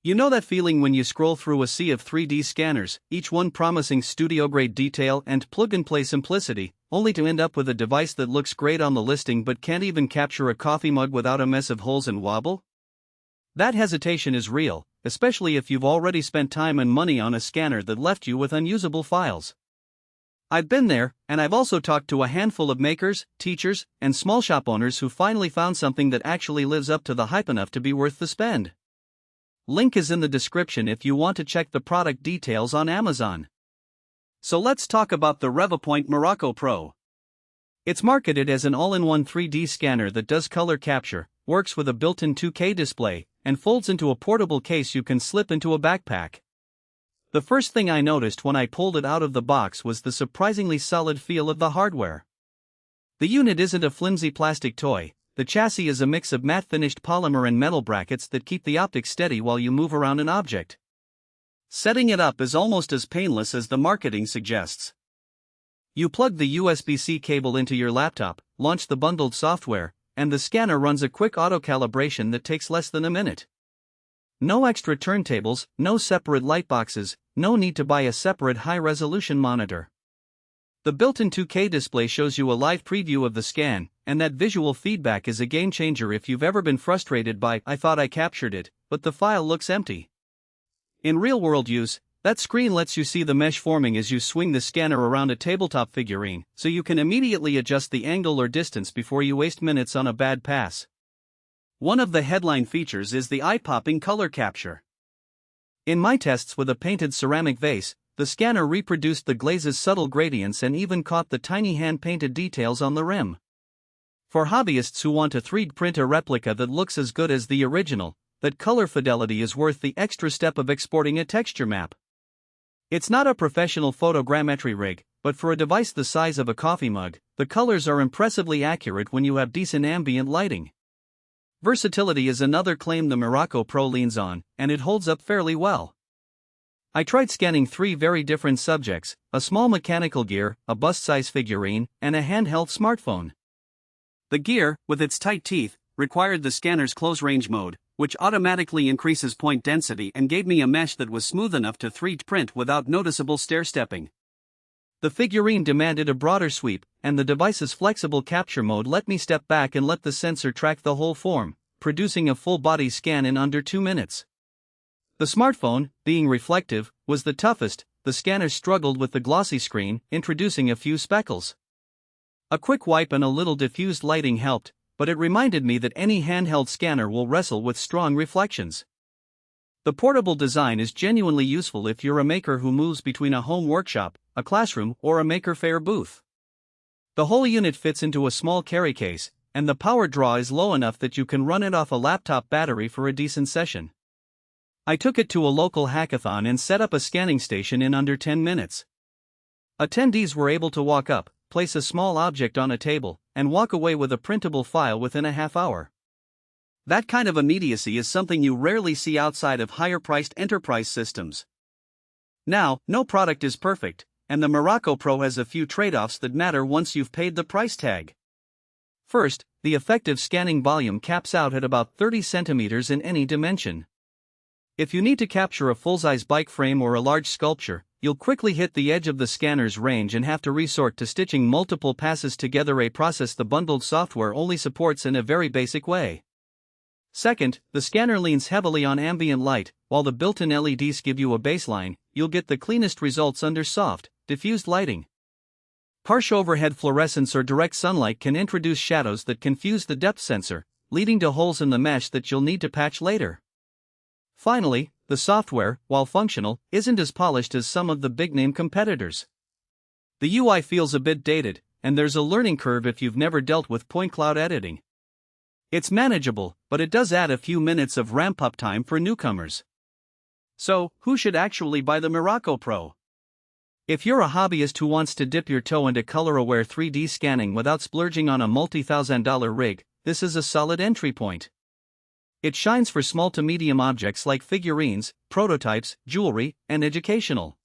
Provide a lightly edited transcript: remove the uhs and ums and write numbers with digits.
You know that feeling when you scroll through a sea of 3D scanners, each one promising studio-grade detail and plug-and-play simplicity, only to end up with a device that looks great on the listing but can't even capture a coffee mug without a mess of holes and wobble? That hesitation is real, especially if you've already spent time and money on a scanner that left you with unusable files. I've been there, and I've also talked to a handful of makers, teachers, and small shop owners who finally found something that actually lives up to the hype enough to be worth the spend. Link is in the description if you want to check the product details on Amazon. So let's talk about the Revopoint MIRACO Pro. It's marketed as an all-in-one 3D scanner that does color capture, works with a built-in 2K display, and folds into a portable case you can slip into a backpack. The first thing I noticed when I pulled it out of the box was the surprisingly solid feel of the hardware. The unit isn't a flimsy plastic toy. The chassis is a mix of matte-finished polymer and metal brackets that keep the optics steady while you move around an object. Setting it up is almost as painless as the marketing suggests. You plug the USB-C cable into your laptop, launch the bundled software, and the scanner runs a quick auto-calibration that takes less than a minute. No extra turntables, no separate lightboxes, no need to buy a separate high-resolution monitor. The built-in 2K display shows you a live preview of the scan, and that visual feedback is a game-changer if you've ever been frustrated by "I thought I captured it, but the file looks empty." In real-world use, that screen lets you see the mesh forming as you swing the scanner around a tabletop figurine, so you can immediately adjust the angle or distance before you waste minutes on a bad pass. One of the headline features is the eye-popping color capture. In my tests with a painted ceramic vase, the scanner reproduced the glaze's subtle gradients and even caught the tiny hand-painted details on the rim. For hobbyists who want to 3D print a replica that looks as good as the original, that color fidelity is worth the extra step of exporting a texture map. It's not a professional photogrammetry rig, but for a device the size of a coffee mug, the colors are impressively accurate when you have decent ambient lighting. Versatility is another claim the MIRACO Pro leans on, and it holds up fairly well. I tried scanning 3 very different subjects: a small mechanical gear, a bust-size figurine, and a handheld smartphone. The gear, with its tight teeth, required the scanner's close-range mode, which automatically increases point density and gave me a mesh that was smooth enough to 3D print without noticeable stair-stepping. The figurine demanded a broader sweep, and the device's flexible capture mode let me step back and let the sensor track the whole form, producing a full-body scan in under 2 minutes. The smartphone, being reflective, was the toughest. The scanner struggled with the glossy screen, introducing a few speckles. A quick wipe and a little diffused lighting helped, but it reminded me that any handheld scanner will wrestle with strong reflections. The portable design is genuinely useful if you're a maker who moves between a home workshop, a classroom, or a maker fair booth. The whole unit fits into a small carry case, and the power draw is low enough that you can run it off a laptop battery for a decent session. I took it to a local hackathon and set up a scanning station in under 10 minutes. Attendees were able to walk up, place a small object on a table, and walk away with a printable file within a half hour. That kind of immediacy is something you rarely see outside of higher-priced enterprise systems. Now, no product is perfect, and the MIRACO Pro has a few trade-offs that matter once you've paid the price tag. First, the effective scanning volume caps out at about 30 centimeters in any dimension. If you need to capture a full-size bike frame or a large sculpture, you'll quickly hit the edge of the scanner's range and have to resort to stitching multiple passes together, a process the bundled software only supports in a very basic way. Second, the scanner leans heavily on ambient light. While the built-in LEDs give you a baseline, you'll get the cleanest results under soft, diffused lighting. Harsh overhead fluorescence or direct sunlight can introduce shadows that confuse the depth sensor, leading to holes in the mesh that you'll need to patch later. Finally, the software, while functional, isn't as polished as some of the big-name competitors. The UI feels a bit dated, and there's a learning curve if you've never dealt with point cloud editing. It's manageable, but it does add a few minutes of ramp-up time for newcomers. So, who should actually buy the MIRACO Pro? If you're a hobbyist who wants to dip your toe into color-aware 3D scanning without splurging on a multi-thousand-dollar rig, this is a solid entry point. It shines for small to medium objects like figurines, prototypes, jewelry, and educational.